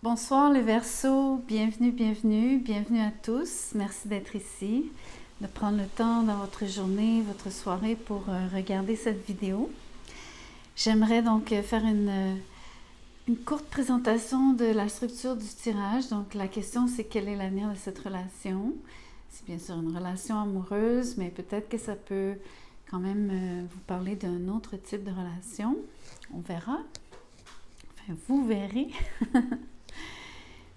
Bonsoir les Verseaux, bienvenue à tous. Merci d'être ici, de prendre le temps dans votre journée, votre soirée pour regarder cette vidéo. J'aimerais donc faire une courte présentation de la structure du tirage. Donc la question c'est quel est l'avenir de cette relation? C'est bien sûr une relation amoureuse, mais peut-être que ça peut quand même vous parler d'un autre type de relation. On verra. Enfin, vous verrez.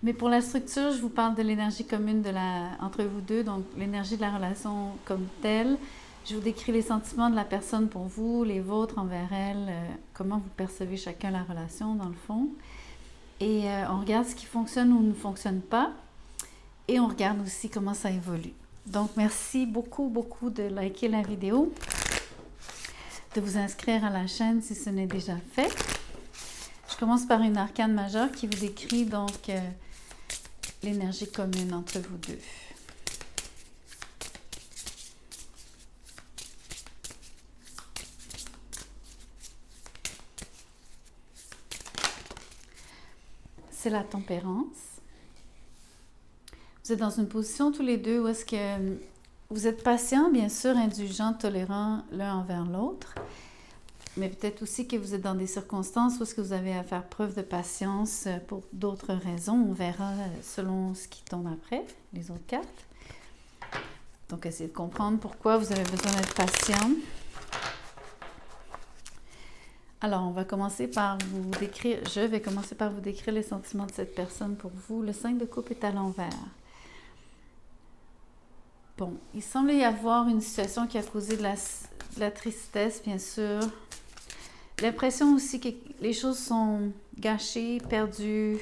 Mais pour la structure, je vous parle de l'énergie commune entre vous deux, donc l'énergie de la relation comme telle. Je vous décris les sentiments de la personne pour vous, les vôtres envers elle, comment vous percevez chacun la relation dans le fond. Et on regarde ce qui fonctionne ou ne fonctionne pas. Et on regarde aussi comment ça évolue. Donc merci beaucoup de liker la vidéo, de vous inscrire à la chaîne si ce n'est déjà fait. Je commence par une arcane majeure qui vous décrit donc l'énergie commune entre vous deux. C'est la tempérance. Vous êtes dans une position tous les deux où est-ce que vous êtes patient, bien sûr, indulgent, tolérant l'un envers l'autre, mais peut-être aussi que vous êtes dans des circonstances où est-ce que vous avez à faire preuve de patience pour d'autres raisons. On verra selon ce qui tombe après, les autres cartes. Donc, essayez de comprendre pourquoi vous avez besoin d'être patient. Alors, on va commencer par vous décrire, je vais commencer par vous décrire les sentiments de cette personne pour vous. Le 5 de coupe est à l'envers. Bon, il semble y avoir une situation qui a causé de la tristesse, bien sûr. L'impression aussi que les choses sont gâchées, perdues.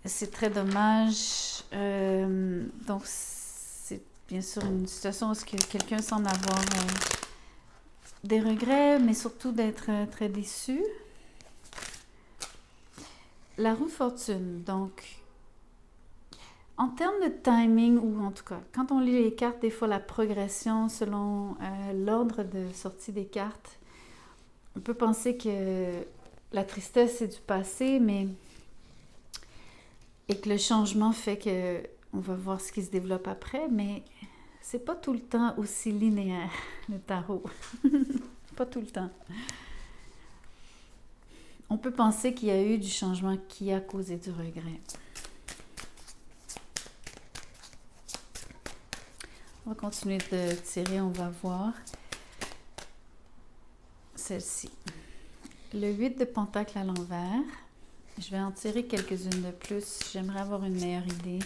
C'est très dommage. Donc, c'est bien sûr une situation où quelqu'un semble avoir des regrets, mais surtout d'être très déçu. La roue de fortune, donc, en termes de timing, ou en tout cas, quand on lit les cartes, des fois la progression selon l'ordre de sortie des cartes, on peut penser que la tristesse c'est du passé, et que le changement fait que on va voir ce qui se développe après, mais c'est pas tout le temps aussi linéaire, le tarot. Pas tout le temps. On peut penser qu'il y a eu du changement qui a causé du regret. On va continuer de tirer, on va voir. Celle-ci. Le 8 de pentacle à l'envers. Je vais en tirer quelques-unes de plus. J'aimerais avoir une meilleure idée.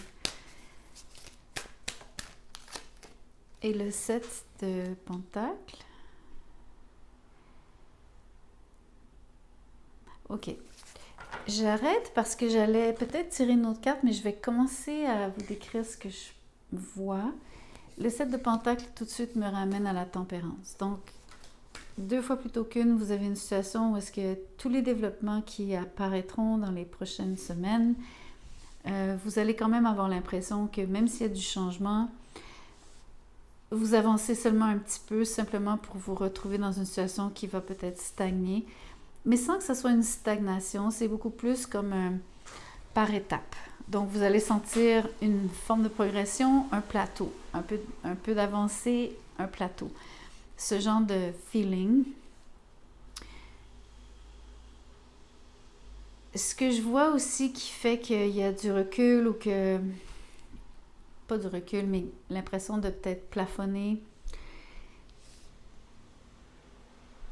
Et le 7 de pentacle. Ok. J'arrête parce que j'allais peut-être tirer une autre carte, mais je vais commencer à vous décrire ce que je vois. Le 7 de pentacle, tout de suite, me ramène à la tempérance. Donc, 2 fois plutôt qu'une, vous avez une situation où est-ce que tous les développements qui apparaîtront dans les prochaines semaines, vous allez quand même avoir l'impression que même s'il y a du changement, vous avancez seulement un petit peu, simplement pour vous retrouver dans une situation qui va peut-être stagner. Mais sans que ce soit une stagnation, c'est beaucoup plus comme par étapes. Donc, vous allez sentir une forme de progression, un plateau, un peu d'avancée, un plateau. Ce genre de feeling. Ce que je vois aussi qui fait qu'il y a du recul ou que... Pas du recul, mais l'impression de peut-être plafonner.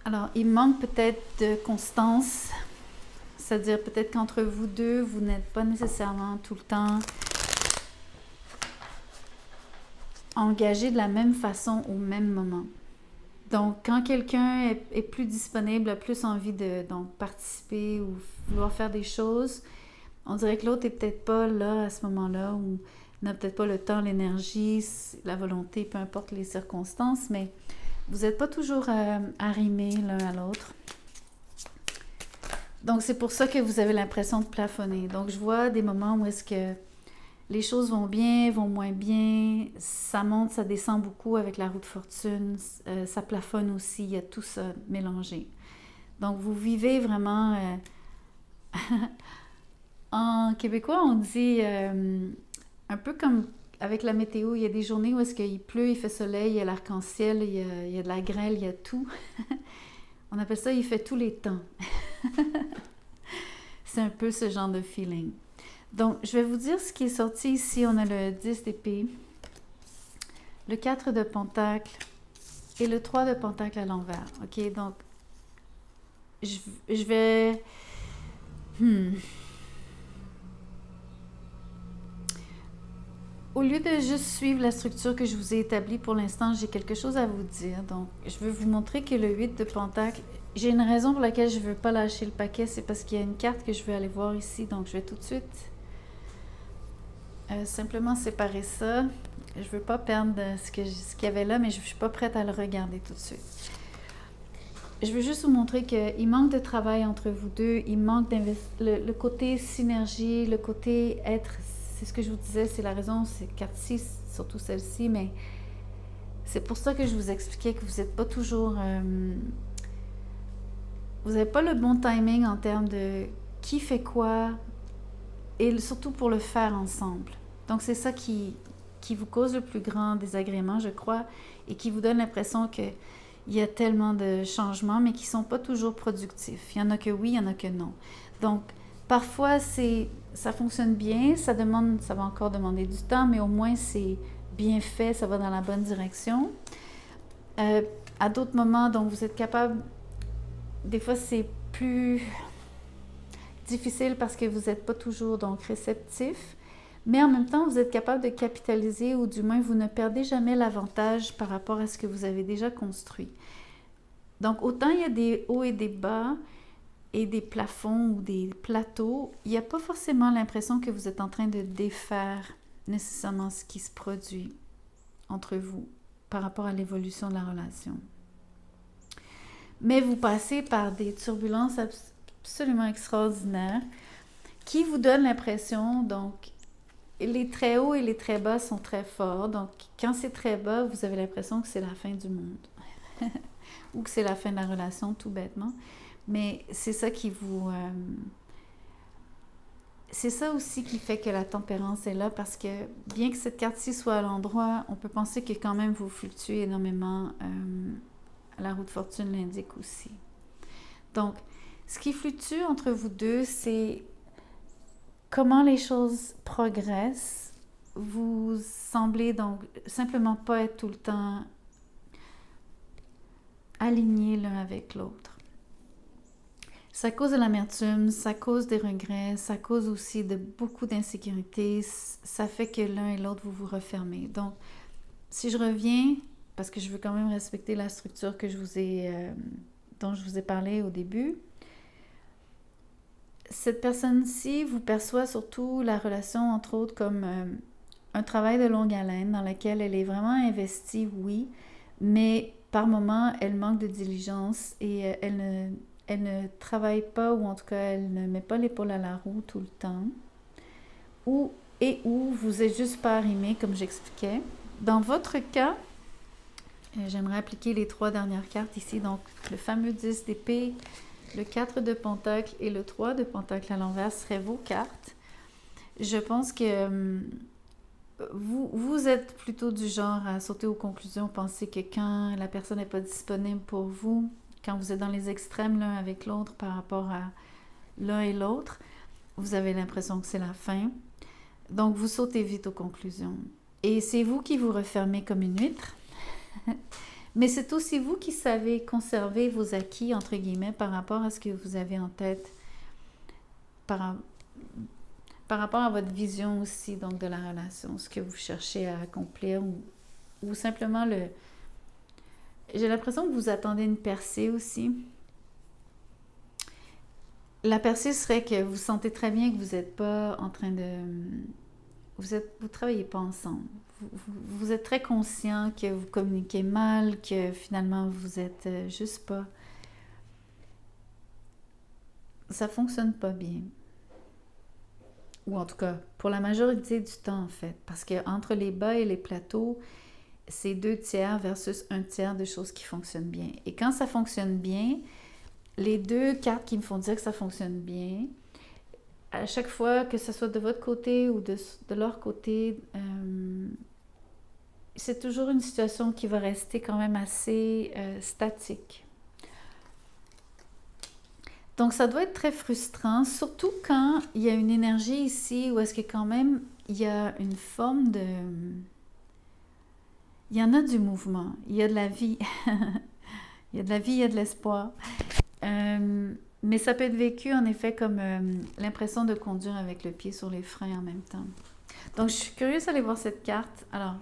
Alors, il manque peut-être de constance. C'est-à-dire peut-être qu'entre vous deux, vous n'êtes pas nécessairement tout le temps engagés de la même façon au même moment. Donc, quand quelqu'un est plus disponible, a plus envie de participer ou vouloir faire des choses, on dirait que l'autre n'est peut-être pas là à ce moment-là ou n'a peut-être pas le temps, l'énergie, la volonté, peu importe les circonstances, mais vous n'êtes pas toujours arrimés l'un à l'autre. Donc, c'est pour ça que vous avez l'impression de plafonner. Donc, je vois des moments où est-ce que les choses vont bien, vont moins bien, ça monte, ça descend beaucoup avec la roue de fortune, ça plafonne aussi, il y a tout ça mélangé. Donc, vous vivez vraiment En québécois, on dit un peu comme avec la météo, il y a des journées où est-ce qu'il pleut, il fait soleil, il y a l'arc-en-ciel, il y a de la grêle, il y a tout. On appelle ça, il fait tous les temps. C'est un peu ce genre de feeling. Donc, je vais vous dire ce qui est sorti ici. On a le 10 d'épée, le 4 de pentacle et le 3 de pentacle à l'envers. OK, donc, je vais... Au lieu de juste suivre la structure que je vous ai établie pour l'instant, j'ai quelque chose à vous dire. Donc, je veux vous montrer que le 8 de pentacle, j'ai une raison pour laquelle je ne veux pas lâcher le paquet, c'est parce qu'il y a une carte que je veux aller voir ici. Donc, je vais tout de suite simplement séparer ça. Je ne veux pas perdre ce qu'il y avait là, mais je ne suis pas prête à le regarder tout de suite. Je veux juste vous montrer qu'il manque de travail entre vous deux, il manque le côté synergie, le côté être... C'est ce que je vous disais, c'est la raison, c'est carte 6, surtout celle-ci, mais c'est pour ça que je vous expliquais que vous n'êtes pas toujours... vous n'avez pas le bon timing en termes de qui fait quoi, et surtout pour le faire ensemble. Donc c'est ça qui vous cause le plus grand désagrément, je crois, et qui vous donne l'impression qu'il y a tellement de changements, mais qui ne sont pas toujours productifs. Il y en a que oui, il y en a que non. Donc, parfois, ça fonctionne bien, ça va encore demander du temps, mais au moins c'est bien fait, ça va dans la bonne direction. À d'autres moments, donc vous êtes capable, des fois c'est plus difficile parce que vous n'êtes pas toujours donc réceptif, mais en même temps vous êtes capable de capitaliser, ou du moins vous ne perdez jamais l'avantage par rapport à ce que vous avez déjà construit. Donc autant il y a des hauts et des bas, et des plafonds ou des plateaux, il n'y a pas forcément l'impression que vous êtes en train de défaire nécessairement ce qui se produit entre vous par rapport à l'évolution de la relation. Mais vous passez par des turbulences absolument extraordinaires qui vous donnent l'impression, donc, les très hauts et les très bas sont très forts. Donc, quand c'est très bas, vous avez l'impression que c'est la fin du monde ou que c'est la fin de la relation, tout bêtement. Mais c'est ça qui vous... c'est ça aussi qui fait que la tempérance est là, parce que bien que cette carte-ci soit à l'endroit, on peut penser que quand même vous fluctuez énormément. La roue de fortune l'indique aussi. Donc, ce qui fluctue entre vous deux, c'est comment les choses progressent. Vous semblez donc simplement pas être tout le temps alignés l'un avec l'autre. Ça cause de l'amertume, ça cause des regrets, ça cause aussi de beaucoup d'insécurité. Ça fait que l'un et l'autre, vous vous refermez. Donc, si je reviens, parce que je veux quand même respecter la structure que dont je vous ai parlé au début, cette personne-ci vous perçoit surtout la relation, entre autres, comme un travail de longue haleine dans lequel elle est vraiment investie, oui, mais par moments, elle manque de diligence et elle ne travaille pas, ou en tout cas, elle ne met pas l'épaule à la roue tout le temps. Où vous êtes juste pas arrimé, comme j'expliquais. Dans votre cas, j'aimerais appliquer les 3 dernières cartes ici. Donc, le fameux 10 d'épée, le 4 de pentacle et le 3 de pentacle à l'envers seraient vos cartes. Je pense que vous êtes plutôt du genre à sauter aux conclusions, penser que quand la personne n'est pas disponible pour vous, quand vous êtes dans les extrêmes l'un avec l'autre par rapport à l'un et l'autre, vous avez l'impression que c'est la fin. Donc, vous sautez vite aux conclusions. Et c'est vous qui vous refermez comme une huître. Mais c'est aussi vous qui savez conserver vos acquis, entre guillemets, par rapport à ce que vous avez en tête, par rapport à votre vision aussi, donc, de la relation, ce que vous cherchez à accomplir, ou simplement J'ai l'impression que vous attendez une percée aussi. La percée serait que vous sentez très bien que vous n'êtes pas en train de... Vous ne travaillez pas ensemble. Vous êtes très conscient que vous communiquez mal, que finalement vous êtes juste pas... Ça fonctionne pas bien. Ou en tout cas, pour la majorité du temps en fait. Parce qu'entre les bas et les plateaux, c'est 2/3 versus 1/3 de choses qui fonctionnent bien. Et quand ça fonctionne bien, les 2 cartes qui me font dire que ça fonctionne bien, à chaque fois, que ce soit de votre côté ou de leur côté, c'est toujours une situation qui va rester quand même assez statique. Donc, ça doit être très frustrant, surtout quand il y a une énergie ici où est-ce que quand même il y a une forme de... Il y en a du mouvement, il y a de la vie. Il y a de la vie, il y a de l'espoir. Mais ça peut être vécu en effet comme l'impression de conduire avec le pied sur les freins en même temps. Donc, je suis curieuse d'aller voir cette carte. Alors,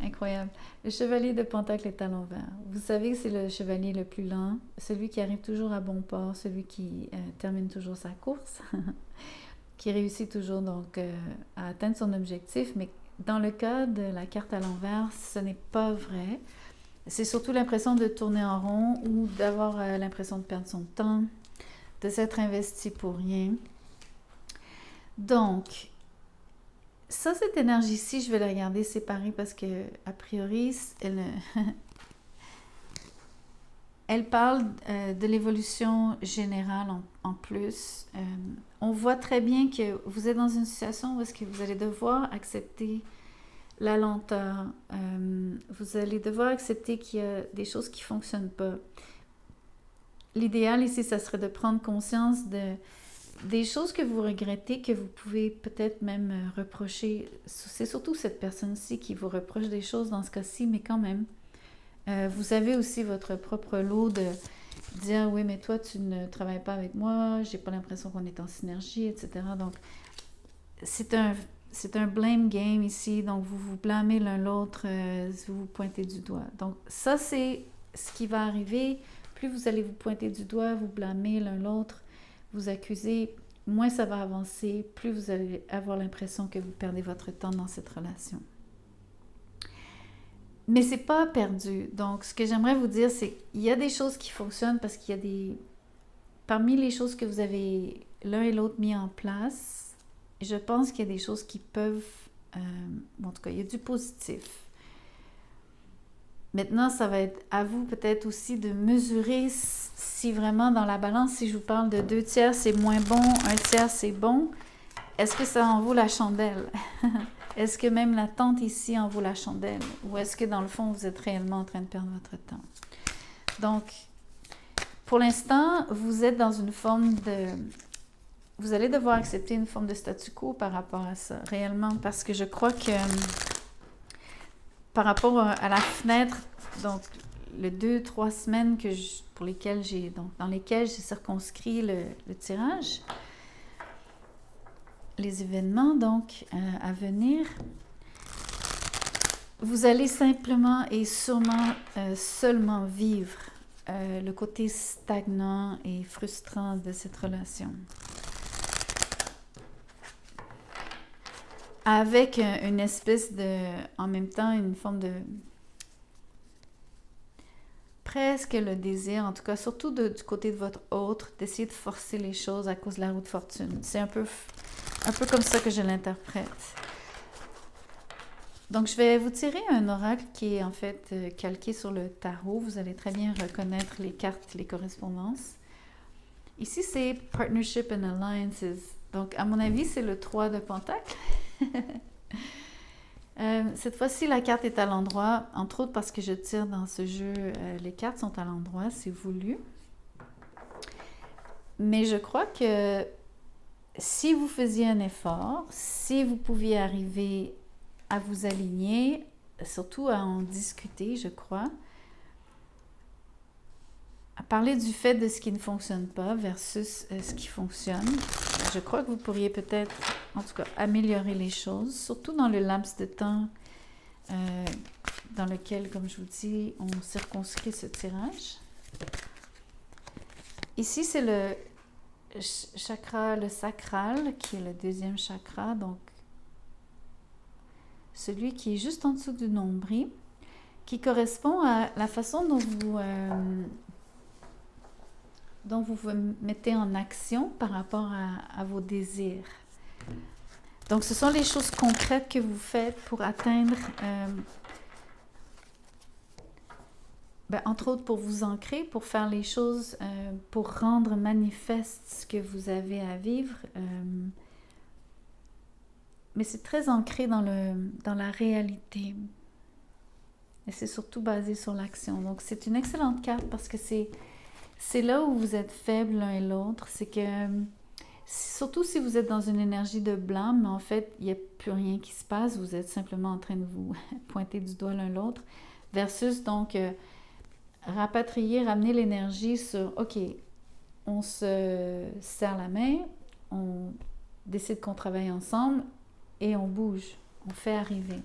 incroyable. Le chevalier de Pentacle est à l'envers. Vous savez que c'est le chevalier le plus lent, celui qui arrive toujours à bon port, celui qui termine toujours sa course, qui réussit toujours donc à atteindre son objectif. Mais dans le cas de la carte à l'envers, ce n'est pas vrai. C'est surtout l'impression de tourner en rond ou d'avoir l'impression de perdre son temps, de s'être investi pour rien. Donc, ça, cette énergie-ci, je vais la garder séparée parce que, a priori, elle parle de l'évolution générale en plus. On voit très bien que vous êtes dans une situation où est-ce que vous allez devoir accepter la lenteur. Vous allez devoir accepter qu'il y a des choses qui ne fonctionnent pas. L'idéal ici, ça serait de prendre conscience des choses que vous regrettez, que vous pouvez peut-être même reprocher. C'est surtout cette personne-ci qui vous reproche des choses dans ce cas-ci, mais quand même. Vous avez aussi votre propre lot de dire « Oui, mais toi, tu ne travailles pas avec moi, j'ai pas l'impression qu'on est en synergie, etc. » Donc, c'est un blame game ici, donc vous vous blâmez l'un l'autre, vous vous pointez du doigt. Donc ça, c'est ce qui va arriver. Plus vous allez vous pointer du doigt, vous blâmer l'un l'autre, vous accuser, moins ça va avancer, plus vous allez avoir l'impression que vous perdez votre temps dans cette relation. Mais c'est pas perdu. Donc, ce que j'aimerais vous dire, c'est qu'il y a des choses qui fonctionnent parce qu'il y a des... Parmi les choses que vous avez l'un et l'autre mis en place, je pense qu'il y a des choses qui peuvent... en tout cas, il y a du positif. Maintenant, ça va être à vous peut-être aussi de mesurer si vraiment dans la balance, si je vous parle de 2 tiers, c'est moins bon, 1 tiers, c'est bon, est-ce que ça en vaut la chandelle? Est-ce que même l'attente ici en vaut la chandelle? Ou est-ce que dans le fond, vous êtes réellement en train de perdre votre temps? Donc, pour l'instant, vous êtes dans une forme de... Vous allez devoir accepter une forme de statu quo par rapport à ça, réellement, parce que je crois que par rapport à la fenêtre, donc le 2-3 semaines pour lesquelles dans lesquelles j'ai circonscrit le tirage, les événements donc à venir, vous allez simplement et sûrement seulement vivre le côté stagnant et frustrant de cette relation. Avec une espèce de, en même temps, une forme de presque le désir, en tout cas, surtout du côté de votre autre, d'essayer de forcer les choses à cause de la roue de fortune. C'est un peu comme ça que je l'interprète. Donc, je vais vous tirer un oracle qui est en fait calqué sur le tarot. Vous allez très bien reconnaître les cartes, les correspondances. Ici, c'est Partnership and Alliances. Donc, à mon avis, c'est le 3 de Pentacle. Cette fois-ci, la carte est à l'endroit, entre autres parce que je tire dans ce jeu, les cartes sont à l'endroit, c'est voulu. Mais je crois que si vous faisiez un effort, si vous pouviez arriver à vous aligner, surtout à en discuter, je crois, à parler du fait de ce qui ne fonctionne pas versus ce qui fonctionne, je crois que vous pourriez peut-être, en tout cas, améliorer les choses, surtout dans le laps de temps dans lequel, comme je vous dis, on circonscrit ce tirage. Ici, c'est le chakra, le sacral, qui est le 2e chakra, donc celui qui est juste en dessous du nombril, qui correspond à la façon dont vous mettez en action par rapport à vos désirs. Donc, ce sont les choses concrètes que vous faites pour atteindre entre autres pour vous ancrer, pour faire les choses, pour rendre manifeste ce que vous avez à vivre. Mais c'est très ancré dans la réalité. Et c'est surtout basé sur l'action. Donc c'est une excellente carte parce que c'est là où vous êtes faibles l'un et l'autre. C'est que, surtout si vous êtes dans une énergie de blâme, mais en fait, il n'y a plus rien qui se passe. Vous êtes simplement en train de vous pointer du doigt l'un l'autre. Versus donc... rapatrier, ramener l'énergie sur, OK, on se serre la main, on décide qu'on travaille ensemble et on bouge, on fait arriver.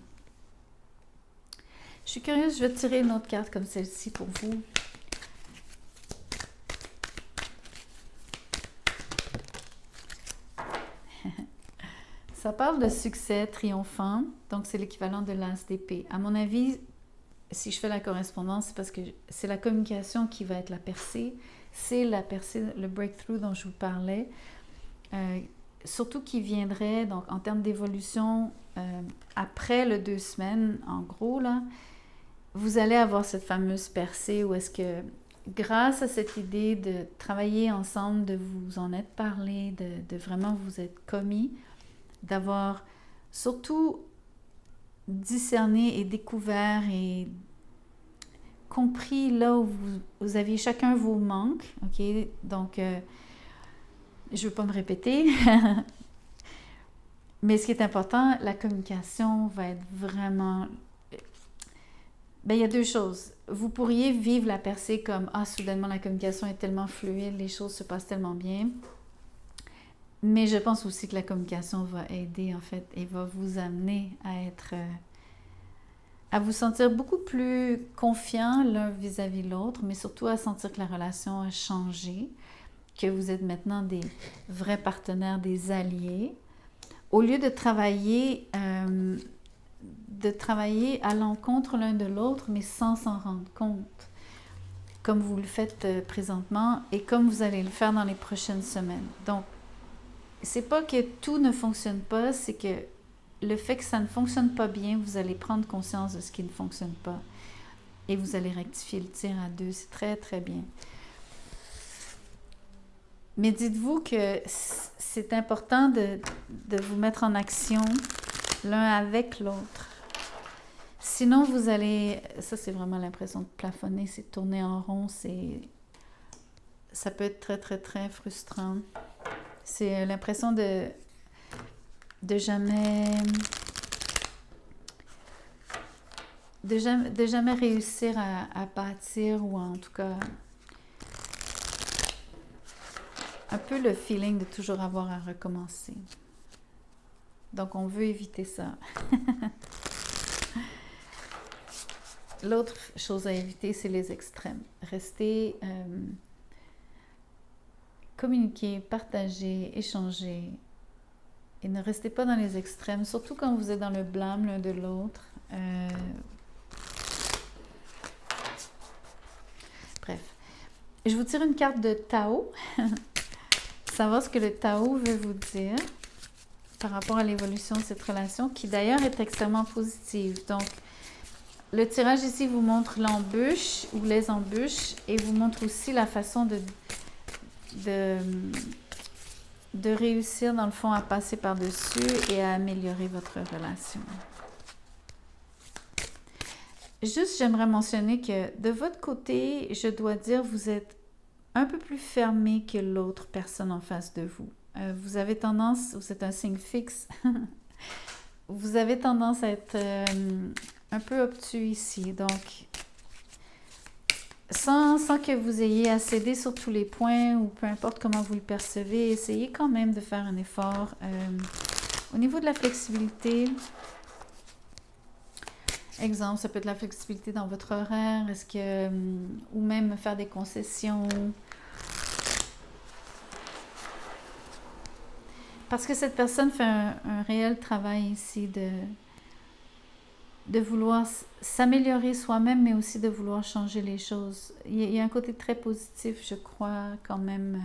Je suis curieuse, je vais tirer une autre carte comme celle-ci pour vous. Ça parle de succès triomphant, donc c'est l'équivalent de l'as d'épée. À mon avis, si je fais la correspondance, c'est parce que c'est la communication qui va être la percée. C'est la percée, le breakthrough dont je vous parlais. Surtout qui viendrait, donc en termes d'évolution, après le 2 semaines, en gros, là, vous allez avoir cette fameuse percée où est-ce que, grâce à cette idée de travailler ensemble, de vous en être parlé, de vraiment vous être commis, d'avoir surtout discerné et découvert et compris là où vous aviez chacun vos manques, ok? Donc, je ne veux pas me répéter, mais ce qui est important, la communication va être vraiment... il y a deux choses. Vous pourriez vivre la percée comme « Ah, soudainement, la communication est tellement fluide, les choses se passent tellement bien ». Mais je pense aussi que la communication va aider, en fait, et va vous amener à être... à vous sentir beaucoup plus confiant l'un vis-à-vis de l'autre, mais surtout à sentir que la relation a changé, que vous êtes maintenant des vrais partenaires, des alliés, au lieu de travailler à l'encontre l'un de l'autre, mais sans s'en rendre compte, comme vous le faites présentement et comme vous allez le faire dans les prochaines semaines. Donc, c'est pas que tout ne fonctionne pas, c'est que le fait que ça ne fonctionne pas bien, vous allez prendre conscience de ce qui ne fonctionne pas et vous allez rectifier le tir à deux. C'est très, très bien. Mais dites-vous que c'est important de vous mettre en action l'un avec l'autre. Sinon, vous allez... Ça, c'est vraiment l'impression de plafonner, c'est tourner en rond, ça peut être très, très, très frustrant. C'est l'impression de jamais réussir à bâtir, ou en tout cas un peu le feeling de toujours avoir à recommencer. Donc on veut éviter ça. L'autre chose à éviter, c'est les extrêmes. Rester communiquer, partager, échanger. Et ne restez pas dans les extrêmes, surtout quand vous êtes dans le blâme l'un de l'autre. Bref. Je vous tire une carte de Tao. Savoir ce que le Tao veut vous dire par rapport à l'évolution de cette relation, qui d'ailleurs est extrêmement positive. Donc, le tirage ici vous montre l'embûche ou les embûches et vous montre aussi la façon de réussir, dans le fond, à passer par-dessus et à améliorer votre relation. Juste, j'aimerais mentionner que de votre côté, je dois dire, vous êtes un peu plus fermé que l'autre personne en face de vous. Vous avez tendance, vous êtes un signe fixe, vous avez tendance à être un peu obtus ici. Donc, sans que vous ayez à céder sur tous les points ou peu importe comment vous le percevez, essayez quand même de faire un effort. Au niveau de la flexibilité, exemple, ça peut être la flexibilité dans votre horaire, ou même faire des concessions. Parce que cette personne fait un réel travail ici de vouloir s'améliorer soi-même, mais aussi de vouloir changer les choses. Il y a un côté très positif, je crois, quand même,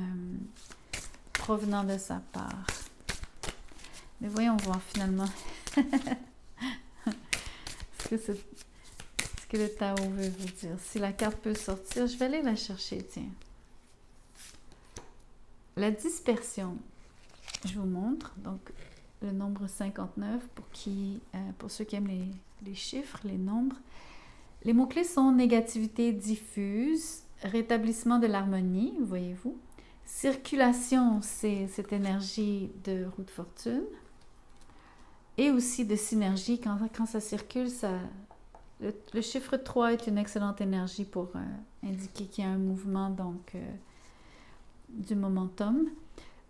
provenant de sa part. Mais voyons voir finalement. Est-ce que le Tao veut vous dire. Si la carte peut sortir, je vais aller la chercher, tiens. La dispersion. Je vous montre, donc, le nombre 59, pour ceux qui aiment les chiffres, les nombres. Les mots-clés sont négativité diffuse, rétablissement de l'harmonie, voyez-vous. Circulation, c'est cette énergie de roue de fortune. Et aussi de synergie, quand ça circule, le chiffre 3 est une excellente énergie pour indiquer qu'il y a un mouvement, donc du momentum.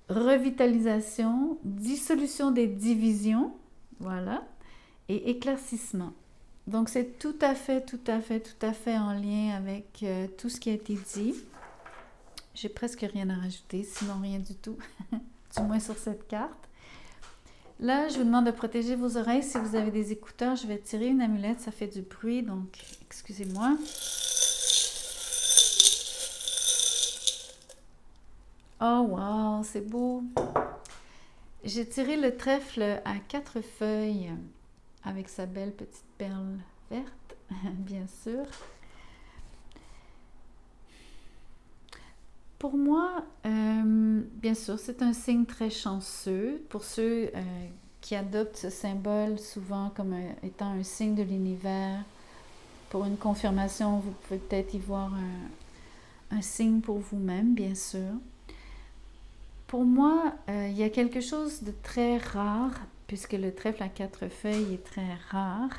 Revitalisation, dissolution des divisions, voilà, et éclaircissement. Donc, c'est tout à fait en lien avec tout ce qui a été dit. J'ai presque rien à rajouter, sinon rien du tout, du moins sur cette carte. Là, je vous demande de protéger vos oreilles. Si vous avez des écouteurs, je vais tirer une amulette, ça fait du bruit, donc excusez-moi. Oh, wow, c'est beau! J'ai tiré le trèfle à 4 feuilles avec sa belle petite perle verte, bien sûr. Pour moi, bien sûr, c'est un signe très chanceux. Pour ceux qui adoptent ce symbole souvent comme étant un signe de l'univers, pour une confirmation, vous pouvez peut-être y voir un signe pour vous-même, bien sûr. Pour moi, il y a quelque chose de très rare, puisque le trèfle à 4 feuilles est très rare.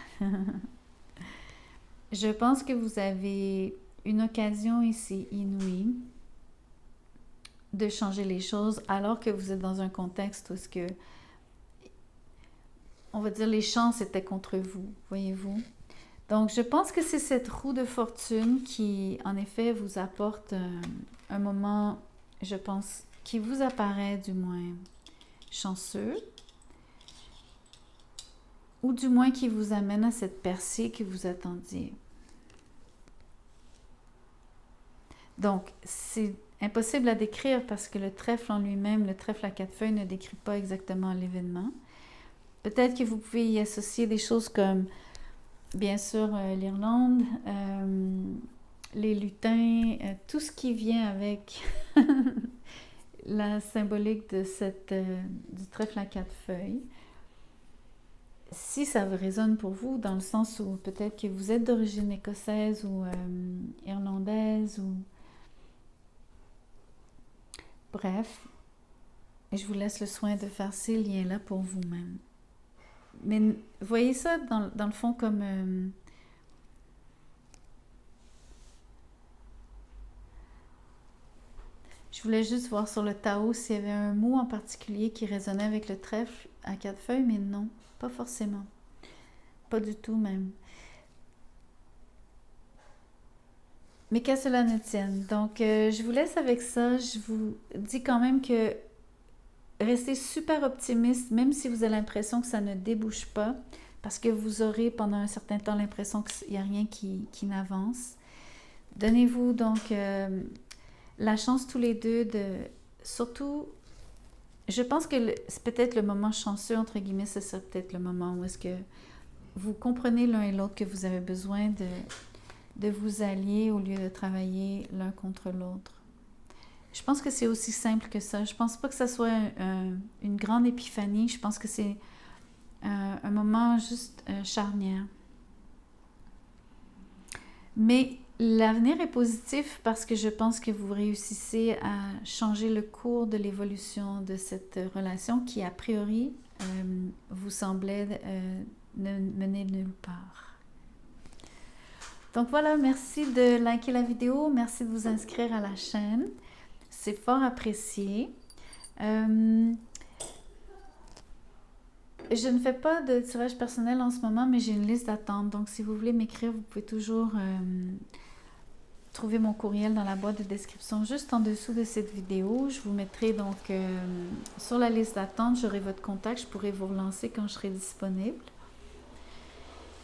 Je pense que vous avez une occasion ici inouïe de changer les choses, alors que vous êtes dans un contexte où on va dire, les chances étaient contre vous, voyez-vous. Donc, je pense que c'est cette roue de fortune qui, en effet, vous apporte un moment, je pense, qui vous apparaît du moins chanceux, ou du moins qui vous amène à cette percée que vous attendiez. Donc, c'est impossible à décrire parce que le trèfle en lui-même, le trèfle à 4 feuilles, ne décrit pas exactement l'événement. Peut-être que vous pouvez y associer des choses comme, bien sûr, l'Irlande, les lutins, tout ce qui vient avec la symbolique de du trèfle à 4 feuilles. Si ça résonne pour vous, dans le sens où peut-être que vous êtes d'origine écossaise ou irlandaise, ou bref, je vous laisse le soin de faire ces liens-là pour vous-même. Mais voyez ça dans le fond comme je voulais juste voir sur le Tao s'il y avait un mot en particulier qui résonnait avec le trèfle à 4 feuilles, mais non, pas forcément. Pas du tout même. Mais qu'à cela ne tienne. Donc, je vous laisse avec ça. Je vous dis quand même que restez super optimiste, même si vous avez l'impression que ça ne débouche pas, parce que vous aurez pendant un certain temps l'impression qu'il n'y a rien qui n'avance. Donnez-vous donc la chance tous les deux de... Surtout, je pense que c'est peut-être le moment chanceux, entre guillemets, ce serait peut-être le moment où est-ce que vous comprenez l'un et l'autre que vous avez besoin de vous allier au lieu de travailler l'un contre l'autre. Je pense que c'est aussi simple que ça. Je pense pas que ça soit une grande épiphanie. Je pense que c'est un moment juste charnière. Mais l'avenir est positif parce que je pense que vous réussissez à changer le cours de l'évolution de cette relation qui, a priori, vous semblait ne mener nulle part. Donc voilà, merci de liker la vidéo, merci de vous inscrire à la chaîne. C'est fort apprécié. Je ne fais pas de tirage personnel en ce moment, mais j'ai une liste d'attente. Donc, si vous voulez m'écrire, vous pouvez toujours trouver mon courriel dans la boîte de description juste en dessous de cette vidéo. Je vous mettrai donc sur la liste d'attente, j'aurai votre contact. Je pourrai vous relancer quand je serai disponible.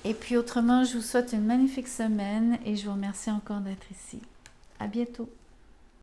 Et puis autrement, je vous souhaite une magnifique semaine et je vous remercie encore d'être ici. À bientôt.